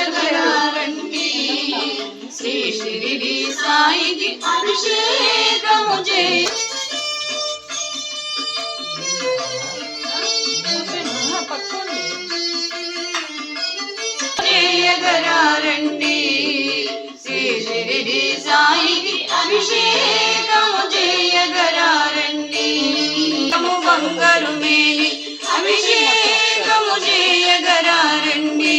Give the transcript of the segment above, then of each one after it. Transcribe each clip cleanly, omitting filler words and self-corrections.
చేయగలరండి శ్రీ షిరిడి సాయికి అభిషేకము చేయగలరండి శ్రీ షిరిడి సాయికి అభిషేకము చేయగలరండి బంగారు మేని అభిషేకము చేయగలరండి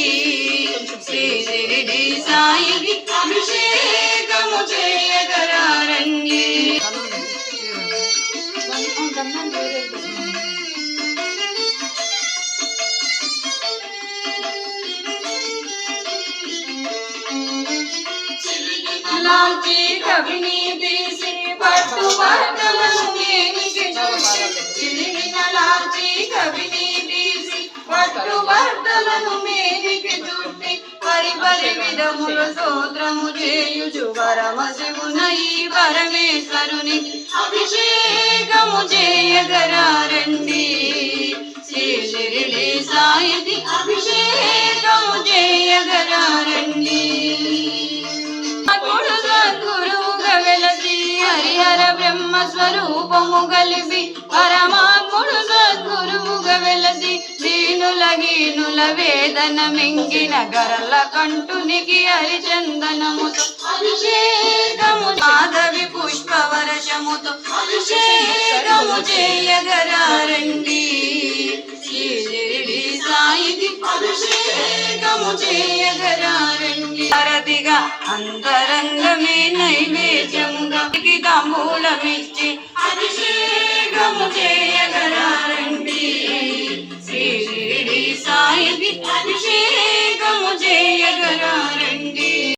శ్రీ షిరిడి సాయికి అభిషేకము చేయగలరండి లాల్చి కవిని తీసి పట్టు బట్టలను మేనికి చూసి చిరిగిన లాల్చి కవిని తీసి పట్టు బట్టలను మేనికి చుట్టి పరిపరి విధముల స్తోత్రము చేయుచు పరమశివున ఈ పరమేశ్వరుని అభిషేకము చేయగలరండి శ్రీ షిరిడి సాయికి అభిషేకము చేయగలరండి గురువుగా వెలసి హరిహర బ్రహ్మ స్వరూపము గలిపి పరమాత్ముడు సద్గురువుగా వెలసి దీనుల హీనుల వేదన మింగిన గరల కంటునికి హరిచందనముతో అభిషేకము మాధవి పుష్ప వర్షముతో అభిషేకము చేయగలరండి శ్రీ షిరిడి సాయికి అభిషేకము చేయగలరండి భారతిగా అంతరంగమే నైవేద్యముగా తాంబూలమిచ్చి అభిషేకము చేయగల